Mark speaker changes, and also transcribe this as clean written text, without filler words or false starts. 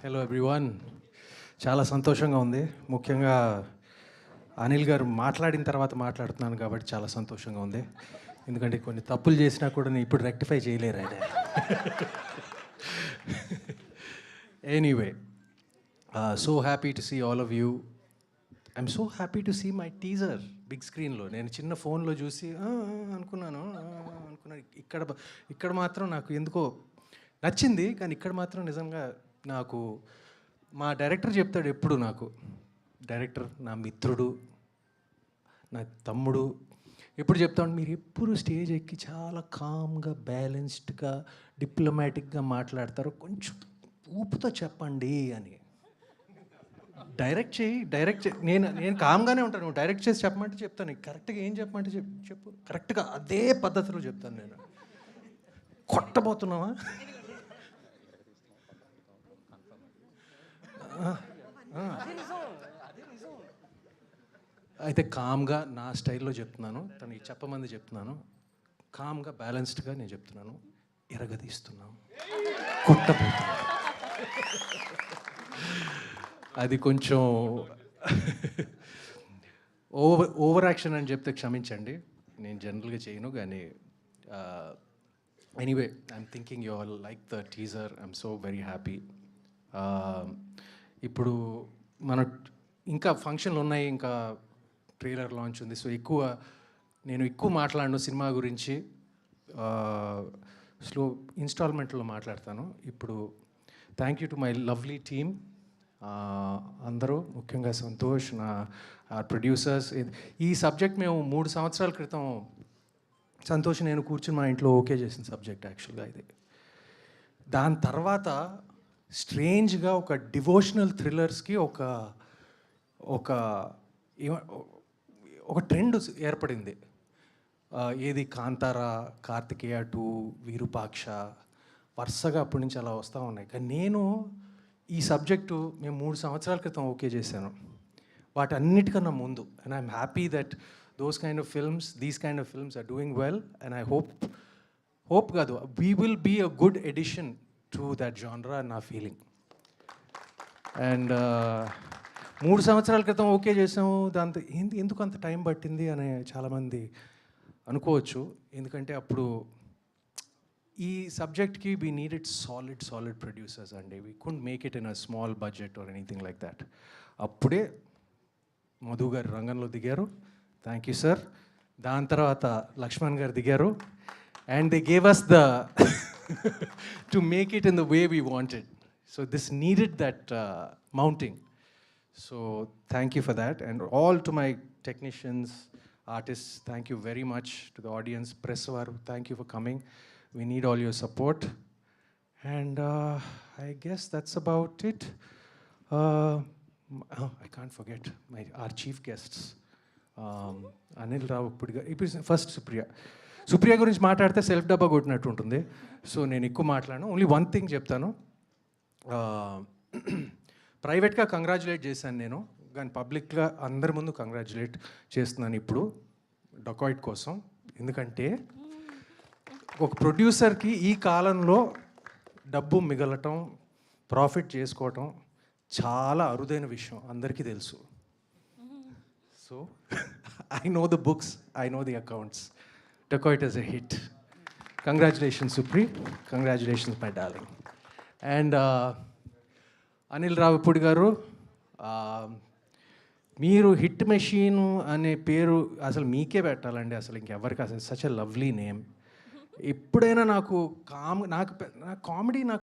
Speaker 1: Hello everyone. చాలా సంతోషంగా ఉంది. ముఖ్యంగా అనిల్ గారు మాట్లాడిన తర్వాత మాట్లాడుతున్నాను కాబట్టి చాలా సంతోషంగా ఉంది. ఎందుకంటే కొన్ని తప్పులు చేసినా కూడా నేను ఇప్పుడు రెక్టిఫై చేయలేరు ఆయన. Anyway, so happy to see all of you. I'm so happy to see my teaser big స్క్రీన్లో. నేను చిన్న ఫోన్లో చూసి అనుకున్నాను. ఇక్కడ మాత్రం నాకు ఎందుకో నచ్చింది, కానీ ఇక్కడ మాత్రం నిజంగా నాకు మా డైరెక్టర్ చెప్తాడు ఎప్పుడు, నాకు డైరెక్టర్ నా మిత్రుడు, నా తమ్ముడు, ఎప్పుడు చెప్తాడు, మీరు ఎప్పుడు స్టేజ్ ఎక్కి చాలా కామ్గా బ్యాలెన్స్డ్గా డిప్లొమాటిక్గా మాట్లాడతారు, కొంచెం ఊపుతో చెప్పండి అని. డైరెక్ట్ చేయి. నేను కామ్గానే ఉంటాను, డైరెక్ట్ చేసి చెప్పమంటే చెప్తాను, కరెక్ట్గా ఏం చెప్పమంటే చెప్పు, కరెక్ట్గా అదే పద్ధతిలో చెప్తాను. నేను కొట్టబోతున్నావా? అయితే కామ్గా నా స్టైల్లో చెప్తున్నాను, తనకి చెప్పమంది చెప్తున్నాను, కామ్గా బ్యాలెన్స్డ్గా నేను చెప్తున్నాను. ఎరగదీస్తున్నాం, కొట్టబోతున్నాం. అది కొంచెం ఓవర్ యాక్షన్ అని చెప్తే క్షమించండి, నేను జనరల్గా చేయను. కానీ anyway, I'm thinking you all like the teaser. I'm so very happy. ఇప్పుడు మన ఇంకా ఫంక్షన్లు ఉన్నాయి, ఇంకా ట్రైలర్ లాంచ్ ఉంది. సో నేను ఎక్కువ మాట్లాడను సినిమా గురించి, స్లో ఇన్స్టాల్మెంట్లో మాట్లాడతాను. ఇప్పుడు thank you to my lovely team, అందరూ, ముఖ్యంగా సంతోష్, నా ప్రొడ్యూసర్స్. ఈ సబ్జెక్ట్ మేము 3 సంవత్సరాల క్రితం సంతోష్ నేను కూర్చుని మా ఇంట్లో ఓకే చేసిన సబ్జెక్ట్ యాక్చువల్గా ఇది. దాని తర్వాత స్ట్రేంజ్గా ఒక డివోషనల్ థ్రిల్లర్స్కి ఒక ట్రెండ్ ఏర్పడింది. ఏది కాంతారా, కార్తికేయ 2, విరూపాక్ష, వరుసగా అప్పటి నుంచి అలా వస్తూ ఉన్నాయి. కానీ నేను ఈ సబ్జెక్టు మేము 3 సంవత్సరాల క్రితం ఓకే చేశాను, వాటన్నిటికన్నా ముందు. And I'm happy that these kind of films are doing well. And I hope కాదు, we will be a good edition to that జానరా, నా ఫీలింగ్. అండ్ 3 సంవత్సరాల క్రితం ఓకే చేసాము, దాంతో ఎందుకు అంత టైం పట్టింది అని చాలామంది అనుకోవచ్చు. ఎందుకంటే అప్పుడు ఈ సబ్జెక్ట్కి వీ నీడెడ్ సాలిడ్ ప్రొడ్యూసర్స్ అండి. We could make it in a small budget or anything like that. అప్పుడే మధు గారు రంగంలో దిగారు, థ్యాంక్ యూ సార్. దాని తర్వాత లక్ష్మణ్ గారు దిగారు, and they gave us the to make it in the way we wanted. So this needed that mounting. So thank you for that. And all to my technicians, artists, thank you very much. To the audience, press varu, thank you for coming. We need all your support. And I guess that's about it. I can't forget our chief guests. Anil Ravapudi garu, first Supriya గురించి మాట్లాడితే self డబ్బా కొట్టినట్టు ఉంటుంది. So నేను ఎక్కువ మాట్లాడను, only one thing చెప్తాను. ప్రైవేట్గా కంగ్రాచులేట్ చేశాను నేను, కానీ పబ్లిక్గా అందరి ముందు కంగ్రాచులేట్ చేస్తున్నాను ఇప్పుడు డకాయిట్ కోసం. ఎందుకంటే ఒక ప్రొడ్యూసర్కి ఈ కాలంలో డబ్బు మిగలటం, ప్రాఫిట్ చేసుకోవటం చాలా అరుదైన విషయం, అందరికీ తెలుసు. So I know the books, I know the accounts. Dacoit is a hit. Congratulations, Supri. Congratulations, my darling. And Anil Ravapudi garu, మీరు హిట్ మెషీన్ అనే పేరు అసలు మీకే పెట్టాలండి, అసలు ఇంకెవరికి. అసలు సచ్ ఎ లవ్లీ నేమ్. ఎప్పుడైనా నాకు కామెడీ నాకు